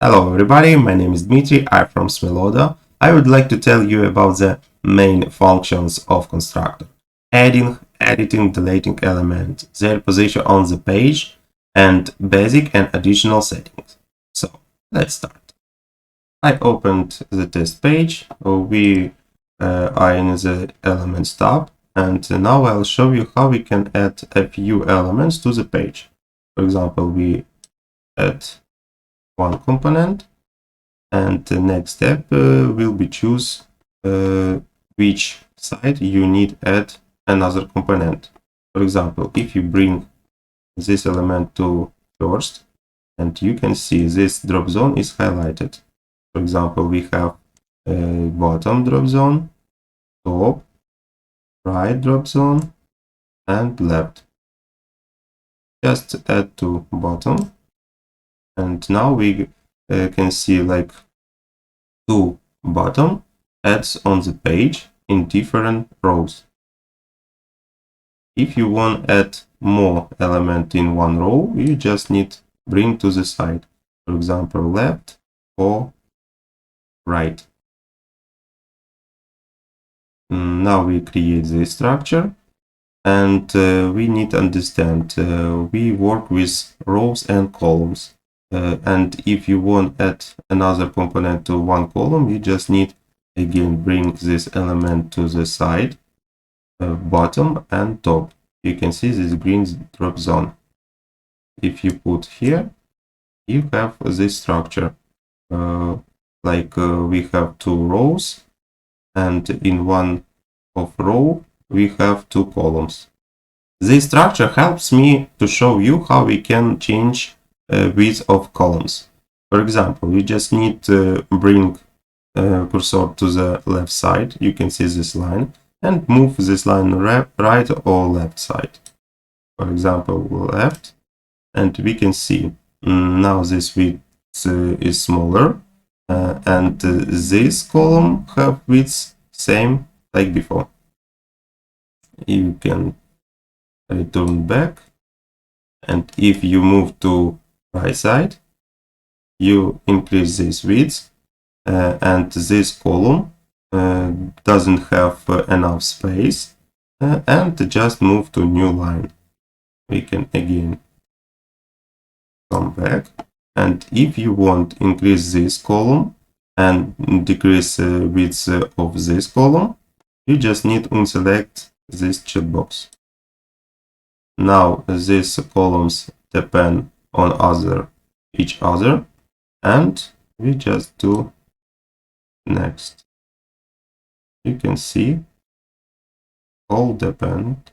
Hello everybody, my name is Dmitry, I'm from Smilodo. I would like to tell you about the main functions of constructor. Adding, editing, deleting element, their position on the page, and basic and additional settings. So, let's start. I opened the test page, we are in the Elements tab, and now I'll show you how we can add a few elements to the page. For example, we add one component, and the next step will be choose which side you need add another component. For example, if you bring this element to first, and you can see this drop zone is highlighted. For example, we have a bottom drop zone, top, right drop zone, and left. Just add to bottom, and now we can see like two bottom adds on the page in different rows. If you want to add more element in one row, you just need bring to the side, for example, left or right. Now we create this structure, and we need to understand we work with rows and columns. And if you want to add another component to one column, you just need again bring this element to the side, bottom and top. You can see this green drop zone. If you put here, you have this structure. We have two rows, and in one of row we have two columns. This structure helps me to show you how we can change width of columns. For example, you just need to bring cursor to the left side. You can see this line and move this line right or left side. For example, left, and we can see now this width is smaller, and this column have width same like before. You can return back, and if you move to right side, you increase this width, and this column doesn't have enough space, and just move to new line. We can again come back, and if you want increase this column and decrease width of this column, you just need to unselect this checkbox. Now these columns depend on each other, and we just do next. You can see all depend,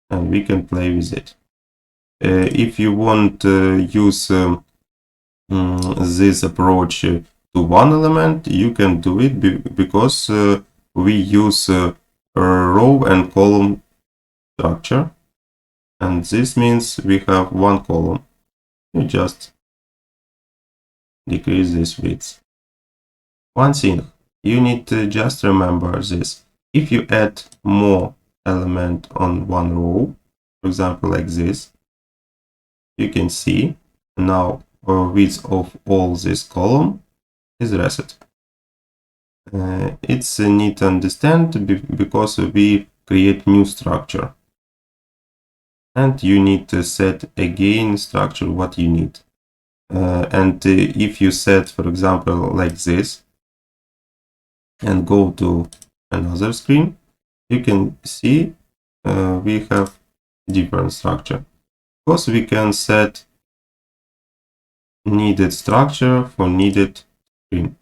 and we can play with it. If you want to use this approach to one element, you can do it because we use row and column structure, and this means we have one column. You just decrease this width. One thing you need to just remember this: if you add more element on one row, for example like this, you can see now width of all this column is reset. It's need to understand because we create new structure, and you need to set again structure what you need. And if you set, for example, like this, and go to another screen, you can see we have different structure. Of course, we can set needed structure for needed screen.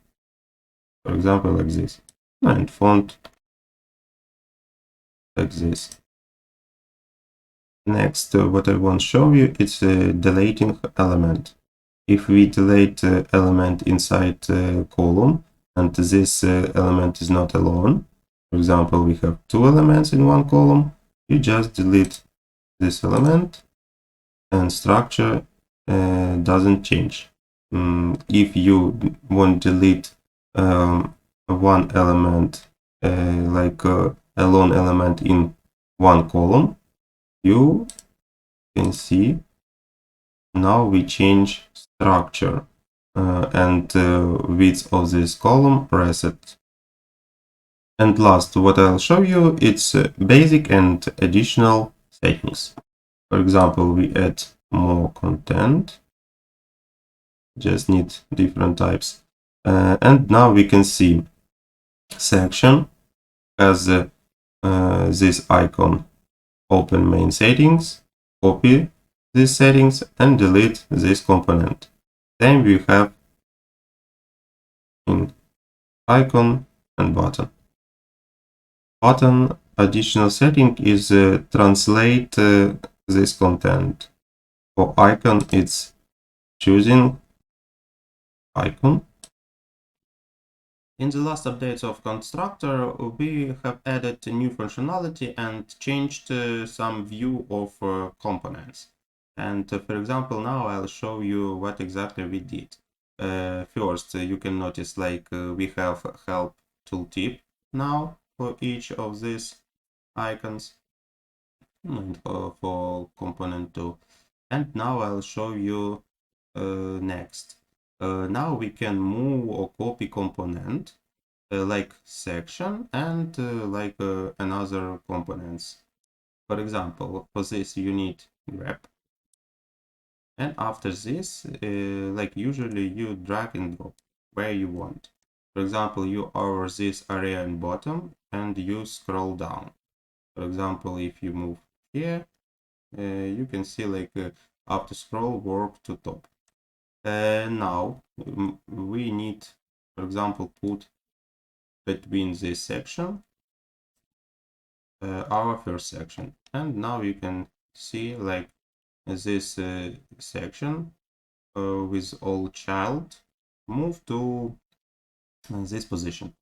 For example, like this, and font like this. Next, what I want to show you is deleting element. If we delete element inside column, and this element is not alone, for example, we have two elements in one column, you just delete this element, and structure doesn't change. If you want to delete one element, like a lone element in one column, you can see now we change structure and width of this column reset. And last, what I'll show you, it's basic and additional settings. For example, we add more content, just need different types. And now we can see section has this icon, open main settings, copy these settings and delete this component. Then we have in icon and button. Button additional setting is translate this content. For icon, it's choosing icon. In the last updates of constructor, we have added new functionality and changed some view of components. And for example, now I'll show you what exactly we did. First, you can notice like we have help tooltip now for each of these icons and for component 2. And now I'll show you next. Now we can move or copy component like section and like another components. For example, for this you need grep. And after this, like usually you drag and drop where you want. For example, you hover this area in bottom and you scroll down. For example, if you move here, you can see like after scroll work to top. Now we need, for example, put between this section our first section, and now you can see like this section with all child move to this position.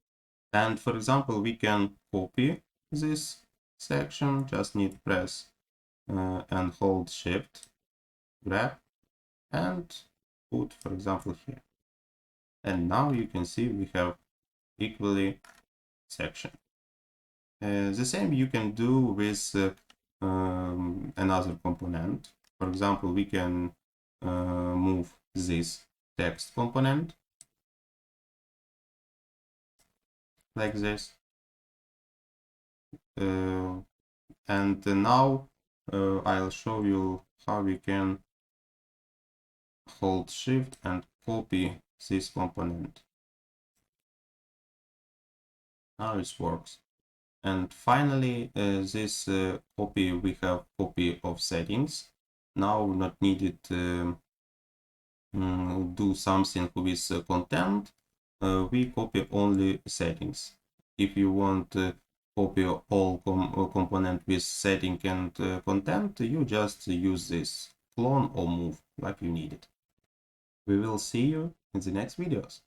And for example, we can copy this section, just need press and hold shift, grab and put, for example, here. And now you can see we have equally section. The same you can do with another component. For example, we can move this text component like this. And now I'll show you how we can hold shift and copy this component. Now it works. And finally, this copy, we have copy of settings. Now not needed do something with content. We copy only settings. If you want copy all component with setting and content, you just use this clone or move like you need it. We will see you in the next videos.